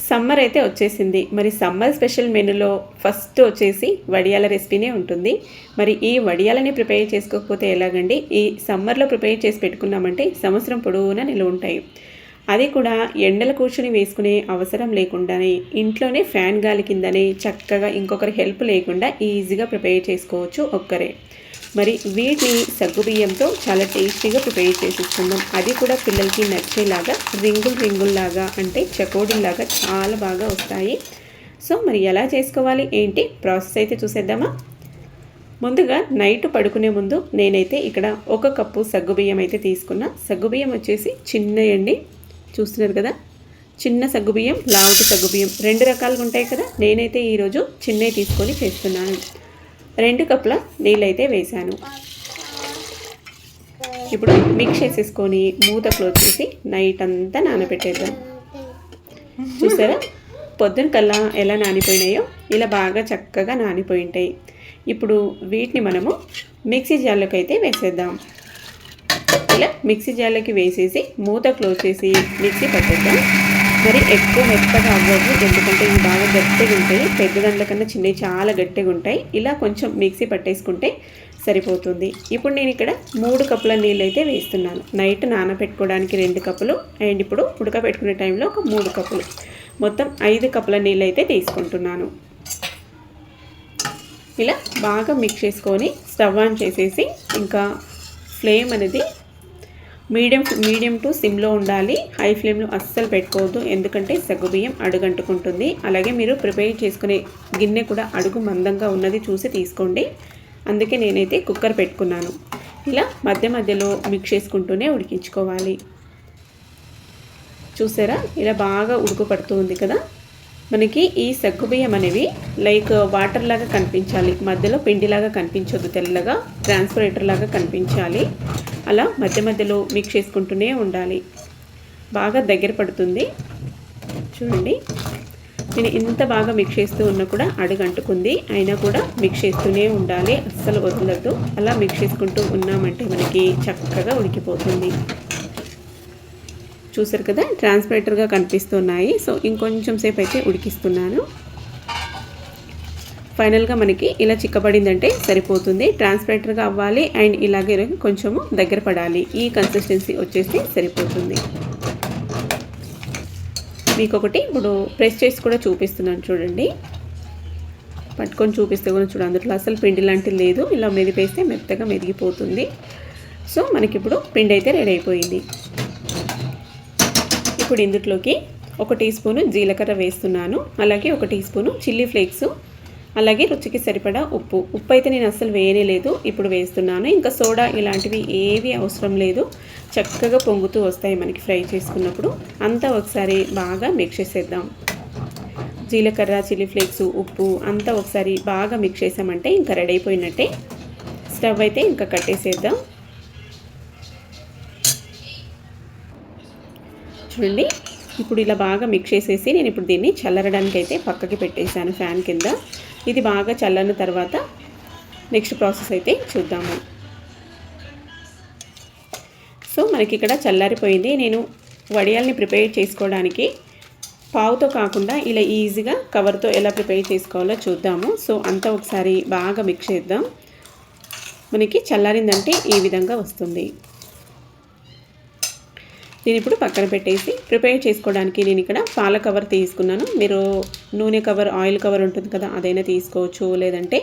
Summer అయితే వచ్చేసింది. మరి సమ్మర్ స్పెషల్ మెనూలో ఫస్ట్ వచ్చేసి వడియాల రెసిపీనే ఉంటుంది. మరి ఈ వడియాలని ప్రిపేర్ చేసుకోకపోతే ఎలాగండి? ఈ సమ్మర్‌లో ప్రిపేర్ చేసి పెట్టుకున్నామంటే సంవత్సరం పొడవునా నిలువ ఉంటాయి. అది కూడా ఎండలో కూర్చొని వేసుకునే అవసరం లేకుండానే ఇంట్లోనే ఫ్యాన్ గాలి కిందనే చక్కగా ఇంకొకరి హెల్ప్ లేకుండా ఈజీగా ప్రిపేర్ చేసుకోవచ్చు ఒక్కరే. మరి వీటిని సగ్గుబియ్యంతో చాలా టేస్టీగా ప్రిపేర్ చేసిస్తున్నాం. అది కూడా పిల్లలకి నచ్చేలాగా రింగుల్లాగా అంటే చకోడీలాగా చాలా బాగా వస్తాయి. సో మరి ఎలా చేసుకోవాలి ఏంటి ప్రాసెస్ అయితే చూసేద్దామా. ముందుగా నైట్ పడుకునే ముందు నేనైతే ఇక్కడ 1 కప్పు సగ్గుబియ్యం అయితే తీసుకున్నా. సగ్గుబియ్యం వచ్చేసి చిన్నయండి, చూస్తున్నారు కదా, చిన్న సగ్గుబియ్యం, లావుటి సగ్గుబియ్యం 2 రకాలుగా ఉంటాయి కదా. నేనైతే ఈరోజు చిన్నవి తీసుకొని చేస్తున్నాను. 2 కప్పుల నీళ్ళైతే వేశాను. ఇప్పుడు మిక్స్ చేసేసుకొని మూత క్లోజ్ చేసి నైట్ అంతా నానబెట్టేద్దాం. చూసారా పొద్దున కల్లా ఎలా నానిపోయినాయో, ఇలా బాగా చక్కగా నానిపోయి ఉంటాయి. ఇప్పుడు వీటిని మనము మిక్సీ జార్లోకి అయితే వేసేద్దాం. ఇలా మిక్సీ జార్లోకి వేసేసి మూత క్లోజ్ చేసి మిక్సీ పట్టేద్దాం. మరి ఎక్కువ మెత్తగా అవ్వదు, ఎందుకంటే ఇవి బాగా గట్టిగా ఉంటాయి. పెద్ద దాంట్ల కన్నా చిన్నవి చాలా గట్టిగా ఉంటాయి. ఇలా కొంచెం మిక్సీ పట్టేసుకుంటే సరిపోతుంది. ఇప్పుడు నేను ఇక్కడ 3 కప్పుల నీళ్ళు అయితే వేస్తున్నాను. నైట్ నానబెట్టుకోవడానికి 2 కప్పులు అండ్ ఇప్పుడు ఉడకబెట్టుకునే టైంలో ఒక 3 కప్పులు, మొత్తం 5 కప్పుల నీళ్ళు అయితే తీసుకుంటున్నాను. ఇలా బాగా మిక్స్ చేసుకొని స్టవ్ ఆన్ చేసేసి ఇంకా ఫ్లేమ్ అనేది మీడియం టు సిమ్లో ఉండాలి. హై ఫ్లేమ్లో అస్సలు పెట్టుకోవద్దు, ఎందుకంటే సగ్గుబియ్యం అడుగంటుకుంటుంది. అలాగే మీరు ప్రిపేర్ చేసుకునే గిన్నె కూడా అడుగు మందంగా ఉన్నది చూసి తీసుకోండి. అందుకే నేనైతే కుక్కర్ పెట్టుకున్నాను. ఇలా మధ్యలో మిక్స్ చేసుకుంటూనే ఉడికించుకోవాలి. చూసారా ఇలా బాగా ఉడుకు పడుతుంది కదా. మనకి ఈ సగ్గుబియ్యం అనేవి లైక్ వాటర్ లాగా కనిపించాలి, మధ్యలో పిండిలాగా కనిపించొద్దు, తెల్లగా ట్రాన్స్పరేటర్ లాగా కనిపించాలి. అలా మధ్యలో మిక్స్ చేసుకుంటూనే ఉండాలి. బాగా దగ్గర పడుతుంది. చూడండి నేను ఇంత బాగా మిక్స్ చేస్తూ ఉన్నా కూడా అడుగంటుకుంది, అయినా కూడా మిక్స్ చేస్తూనే ఉండాలి, అస్సలు వదలద్దు. అలా మిక్స్ చేసుకుంటూ ఉన్నామంటే మనకి చక్కగా ఉడికిపోతుంది. చూసారు కదా ట్రాన్స్పరేటర్గా కనిపిస్తున్నాయి. సో ఇంకొంచెం సేపు అయితే ఉడికిస్తున్నాను. ఫైనల్గా మనకి ఇలా చిక్కబడిందంటే సరిపోతుంది. ట్రాన్స్పరేటర్గా అవ్వాలి అండ్ ఇలాగే కొంచెము దగ్గర పడాలి. ఈ కన్సిస్టెన్సీ వచ్చేసి సరిపోతుంది. మీకు ఒకటి ఇప్పుడు ప్రెస్ చేసి కూడా చూపిస్తున్నాను చూడండి. పట్టుకొని చూపిస్తే కూడా చూడండి, అందులో అసలు పిండి లాంటిది లేదు. ఇలా మెదిపేస్తే మెత్తగా మెదిగిపోతుంది. సో మనకి ఇప్పుడు పిండి అయితే రెడీ అయిపోయింది. ఇప్పుడు ఇందులోకి 1 టీ స్పూను జీలకర్ర వేస్తున్నాను. అలాగే 1 టీ స్పూను చిల్లీ ఫ్లేక్స్, అలాగే రుచికి సరిపడా ఉప్పు అయితే నేను అస్సలు వేయలేదు, ఇప్పుడు వేస్తున్నాను. ఇంకా సోడా ఇలాంటివి ఏవి అవసరం లేదు. చక్కగా పొంగుతూ వస్తాయి మనకి ఫ్రై చేసుకున్నప్పుడు. అంతా ఒకసారి బాగా మిక్స్ చేసేద్దాం. జీలకర్ర, చిల్లీ ఫ్లేక్స్, ఉప్పు అంతా ఒకసారి బాగా మిక్స్ చేసామంటే ఇంకా రెడీ అయిపోయినట్టే. స్టవ్ అయితే ఇంకా కట్టేసేద్దాం. చూడండి ఇప్పుడు ఇలా బాగా మిక్స్ చేసేసి నేను ఇప్పుడు దీన్ని చల్లరడానికి అయితే పక్కకి పెట్టేశాను ఫ్యాన్ కింద. ఇది బాగా చల్లరిన తర్వాత నెక్స్ట్ ప్రాసెస్ అయితే చూద్దాము. సో మనకి ఇక్కడ చల్లారిపోయింది. నేను వడియాల్ని ప్రిపేర్ చేసుకోవడానికి పావుతో కాకుండా ఇలా ఈజీగా కవర్తో ఎలా ప్రిపేర్ చేసుకోవాలో చూద్దాము. సో అంతా ఒకసారి బాగా మిక్స్ చేద్దాం. మనకి చల్లారిందంటే ఈ విధంగా వస్తుంది. దీని ఇప్పుడు పక్కన పెట్టేసి ప్రిపేర్ చేసుకోవడానికి నేను ఇక్కడ పాల కవర్ తీసుకున్నాను. మీరు నూనె కవర్, ఆయిల్ కవర్ ఉంటుంది కదా, అదైనా తీసుకోవచ్చు. లేదంటే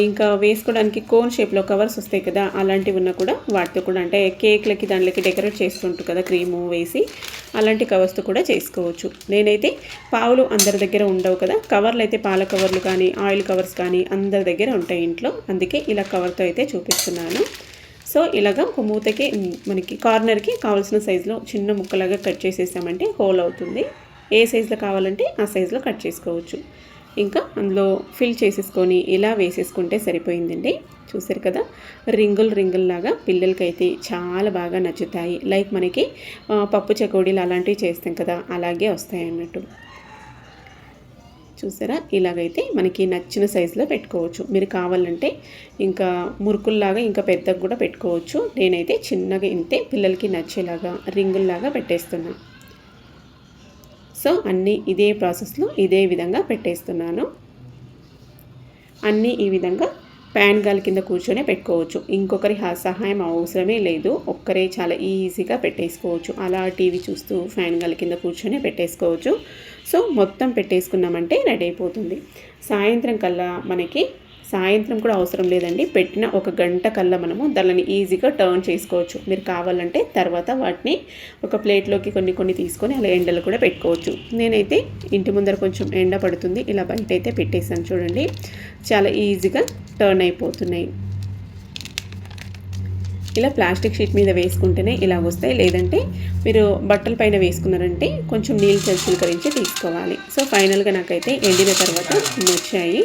ఇంకా వేసుకోవడానికి కోన్ షేప్లో కవర్స్ వస్తాయి కదా, అలాంటివి ఉన్నా కూడా వాటితో కూడా, అంటే కేక్లకి దాంట్లోకి డెకరేట్ చేస్తుంటారు కదా క్రీము వేసి, అలాంటి కవర్స్తో కూడా చేసుకోవచ్చు. నేనైతే పావులు అందరి దగ్గర ఉండవు కదా, కవర్లు అయితే పాల కవర్లు కానీ ఆయిల్ కవర్స్ కానీ అందరి దగ్గర ఉంటాయి ఇంట్లో, అందుకే ఇలా కవర్తో అయితే చూపిస్తున్నాను. సో ఇలాగా ఒక మూతకి మనకి కార్నర్కి కావాల్సిన సైజులో చిన్న ముక్కలాగా కట్ చేసేసామంటే హోల్ అవుతుంది. ఏ సైజులో కావాలంటే ఆ సైజులో కట్ చేసుకోవచ్చు. ఇంకా అందులో ఫిల్ చేసేసుకొని ఇలా వేసేసుకుంటే సరిపోయిందండి. చూసారు కదా రింగుల్లాగా పిల్లలకైతే చాలా బాగా నచ్చుతాయి. లైక్ మనకి పప్పు చకోడీలు అలాంటివి చేస్తాం కదా, అలాగే వస్తాయి అన్నట్టు. చూసారా ఇలాగైతే మనకి నచ్చిన సైజులో పెట్టుకోవచ్చు. మీరు కావాలంటే ఇంకా మురుకుల్లాగా ఇంకా పెద్దగా కూడా పెట్టుకోవచ్చు. నేనైతే చిన్నగా ఇంతే పిల్లలకి నచ్చేలాగా రింగుల్లాగా పెట్టేస్తున్నా. సో అన్నీ ఇదే ప్రాసెస్లో ఇదే విధంగా పెట్టేస్తున్నాను. అన్నీ ఈ విధంగా ప్యాన్ గాలి కింద కూర్చొని పెట్టుకోవచ్చు. ఇంకొకరి సహాయం అవసరమే లేదు. ఒక్కరే చాలా ఈజీగా పెట్టేసుకోవచ్చు. అలా టీవీ చూస్తూ ఫ్యాన్ గాలి కింద కూర్చొని పెట్టేసుకోవచ్చు. సో మొత్తం పెట్టేసుకున్నామంటే రెడీ అయిపోతుంది. సాయంత్రం కల్లా మనకి సాయంత్రం కూడా అవసరం లేదండి. పెట్టిన ఒక గంట కల్లా మనము దానిని ఈజీగా టర్న్ చేసుకోవచ్చు. మీరు కావాలంటే తర్వాత వాటిని ఒక ప్లేట్లోకి కొన్ని తీసుకొని అలా ఎండలు కూడా పెట్టుకోవచ్చు. నేనైతే ఇంటి ముందర కొంచెం ఎండ పడుతుంది, ఇలా బయట అయితే పెట్టేసాను. చూడండి చాలా ఈజీగా టర్న్ అయిపోతున్నాయి. ఇలా ప్లాస్టిక్ షీట్ మీద వేసుకుంటేనే ఇలా వస్తాయి. లేదంటే మీరు బట్టల పైన వేసుకున్నారంటే కొంచెం నీళ్ళు చిలకరించి తీసుకోవాలి. సో ఫైనల్గా నాకైతే ఎండిన తర్వాత ఇన్ని వచ్చాయి.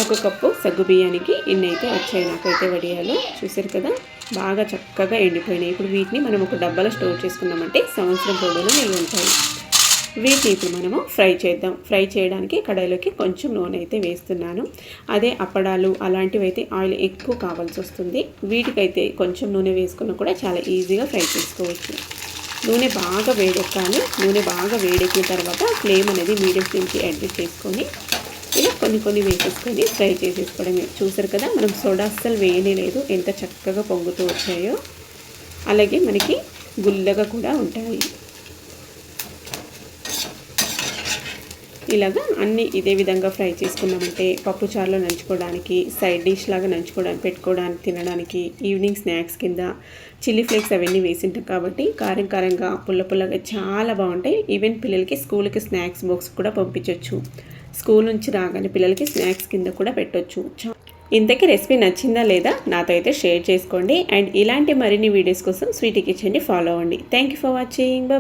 1 కప్పు సగ్గు బియ్యానికి ఇన్ని అయితే వచ్చాయి నాకైతే వడియాలు. చూసారు కదా, బాగా చక్కగా ఎండిపోయినాయి. ఇప్పుడు వీటిని మనం ఒక డబ్బాలో స్టోర్ చేసుకున్నామంటే సంవత్సరం పొడవునా నిల్వ ఉంటాయి. వీటిని ఇప్పుడు మనము ఫ్రై చేద్దాం. ఫ్రై చేయడానికి కడాయిలోకి కొంచెం నూనె అయితే వేస్తున్నాను. అదే అప్పడాలు అలాంటివి అయితే ఆయిల్ ఎక్కువ కావాల్సి వస్తుంది. వీటికైతే కొంచెం నూనె వేసుకున్నా కూడా చాలా ఈజీగా ఫ్రై చేసుకోవచ్చు. నూనె బాగా వేడెక్కాలి. నూనె బాగా వేడెక్కిన తర్వాత ఫ్లేమ్ అనేది మీడియం ఫ్లేమ్కి అడ్జస్ట్ చేసుకొని ఇలా కొన్ని వేసేసుకొని ఫ్రై చేసేసుకోవడమే. చూసారు కదా, మనం సోడా అస్సలు వేయనే లేదు. ఎంత చక్కగా పొంగుతూ వచ్చాయో. అలాగే మనకి గుల్లగా కూడా ఉంటాయి. ఇలాగా అన్నీ ఇదే విధంగా ఫ్రై చేసుకున్నామంటే పప్పుచారులో నంచుకోవడానికి, సైడ్ డిష్ లాగా పెట్టుకోవడానికి, తినడానికి, ఈవినింగ్ స్నాక్స్ కింద చిల్లీ ఫ్లేక్స్ అవన్నీ వేసింటాం కాబట్టి కారంగా పుల్లగా చాలా బాగుంటాయి. ఈవెన్ పిల్లలకి స్కూల్కి స్నాక్స్ బాక్స్ కూడా పంపించవచ్చు. స్కూల్ నుంచి రాగానే పిల్లలకి స్నాక్స్ కింద కూడా పెట్టవచ్చు. ఇంతకీ రెసిపీ నచ్చిందా లేదా నాతో అయితే షేర్ చేసుకోండి. అండ్ ఇలాంటి మరిన్ని వీడియోస్ కోసం స్వీటీ కిచెన్ని ఫాలో అవ్వండి. Thank you for watching.